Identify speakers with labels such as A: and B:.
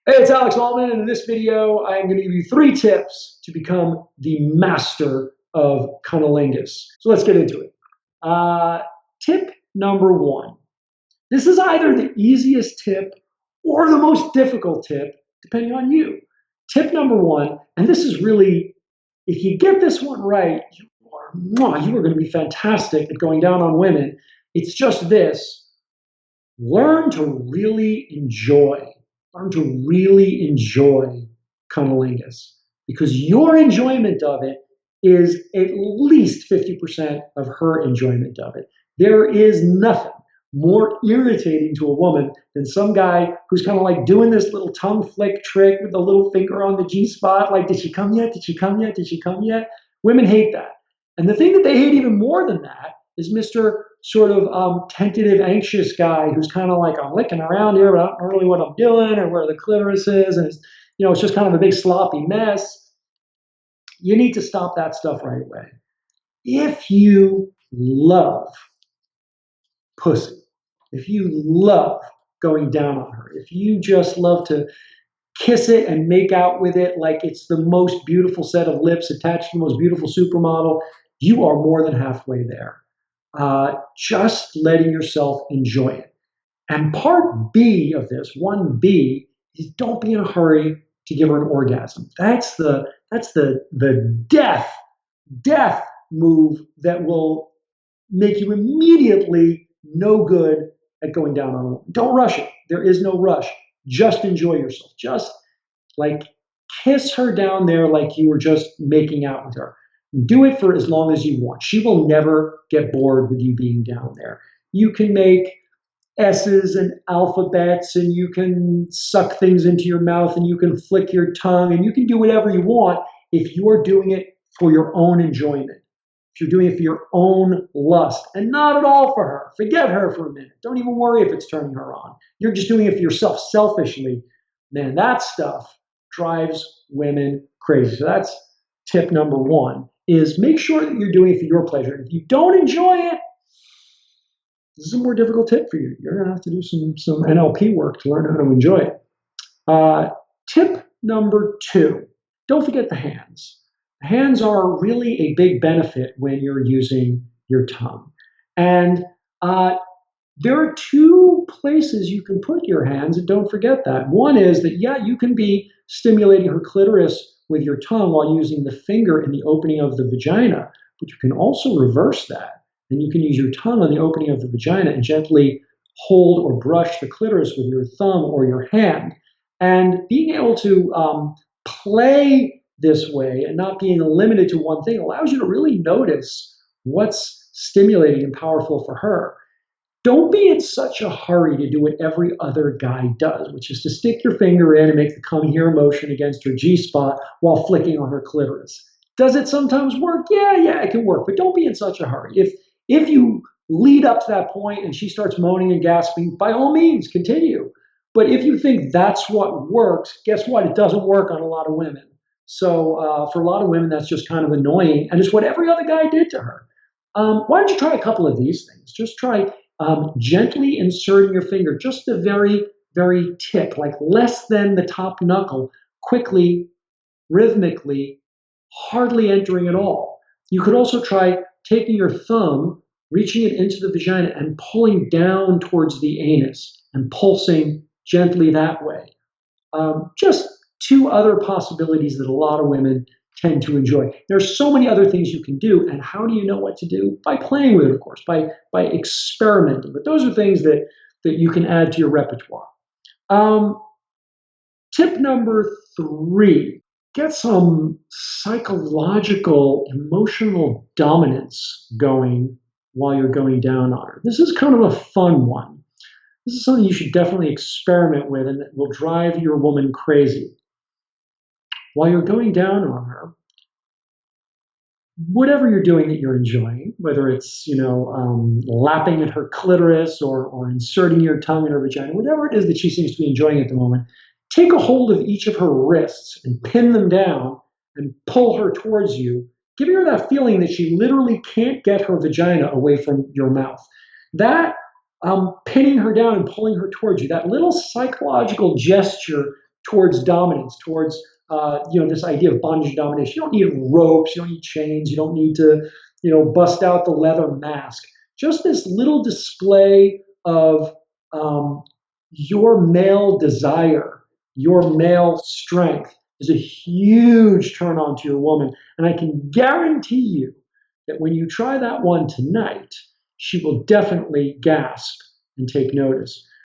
A: Hey, it's Alex Allman, and in this video, I am going to give you 3 tips to become the master of cunnilingus. So let's get into it. Tip number 1. This is either the easiest tip or the most difficult tip, depending on you. Tip number 1, and this is really, if you get this one right, you are going to be fantastic at going down on women. It's just this: learn to really enjoy. Learn to really enjoy cunnilingus, because your enjoyment of it is at least 50% of her enjoyment of it. There is nothing more irritating to a woman than some guy who's kind of like doing this little tongue flick trick with the little finger on the G spot, like, did she come yet? Did she come yet? Did she come yet? Women hate that. And the thing that they hate even more than that is Mr. sort of tentative, anxious guy who's kind of like, I'm licking around here, but I don't know really what I'm doing or where the clitoris is, and it's just kind of a big sloppy mess. You need to stop that stuff right away. If you love pussy, if you love going down on her, if you just love to kiss it and make out with it like it's the most beautiful set of lips attached to the most beautiful supermodel, you are more than halfway there. Just letting yourself enjoy it. And part B of this, 1B, is don't be in a hurry to give her an orgasm. That's the death move that will make you immediately no good at going down on a woman. Don't rush it. There is no rush. Just enjoy yourself. Just like kiss her down there like you were just making out with her. Do it for as long as you want. She will never get bored with you being down there. You can make S's and alphabets, and you can suck things into your mouth, and you can flick your tongue, and you can do whatever you want if you're doing it for your own enjoyment. If you're doing it for your own lust, and not at all for her. Forget her for a minute. Don't even worry if it's turning her on. You're just doing it for yourself selfishly. Man, that stuff drives women crazy. So that's tip number 1. Is make sure that you're doing it for your pleasure. If you don't enjoy it, this is a more difficult tip for you. You're going to have to do some NLP work to learn how to enjoy it. Tip number 2, don't forget the hands. The hands are really a big benefit when you're using your tongue. And there are 2 places you can put your hands, and don't forget that. One is that, you can be stimulating her clitoris with your tongue while using the finger in the opening of the vagina, but you can also reverse that, and you can use your tongue on the opening of the vagina and gently hold or brush the clitoris with your thumb or your hand. And being able to play this way and not being limited to one thing allows you to really notice what's stimulating and powerful for her. Don't be in such a hurry to do what every other guy does, which is to stick your finger in and make the come here motion against her G-spot while flicking on her clitoris. Does it sometimes work? Yeah, it can work, but don't be in such a hurry. If you lead up to that point and she starts moaning and gasping, by all means, continue. But if you think that's what works, guess what? It doesn't work on a lot of women. So for a lot of women, that's just kind of annoying, and it's what every other guy did to her. Why don't you try a couple of these things? Just try gently inserting your finger, just the very, very tip, like less than the top knuckle, quickly, rhythmically, hardly entering at all. You could also try taking your thumb, reaching it into the vagina and pulling down towards the anus and pulsing gently that way. Just 2 other possibilities that a lot of women tend to enjoy. There's so many other things you can do, and how do you know what to do? By playing with it, of course, by experimenting. But those are things that you can add to your repertoire. Tip number 3, get some psychological, emotional dominance going while you're going down on her. This is kind of a fun one. This is something you should definitely experiment with, and that will drive your woman crazy. While you're going down on her, whatever you're doing that you're enjoying, whether it's lapping at her clitoris or inserting your tongue in her vagina, whatever it is that she seems to be enjoying at the moment, take a hold of each of her wrists and pin them down and pull her towards you, giving her that feeling that she literally can't get her vagina away from your mouth. That pinning her down and pulling her towards you, that little psychological gesture towards dominance, towards this idea of bondage and domination. You don't need ropes, you don't need chains, you don't need to bust out the leather mask. Just this little display of your male desire, your male strength is a huge turn on to your woman. And I can guarantee you that when you try that one tonight, she will definitely gasp and take notice.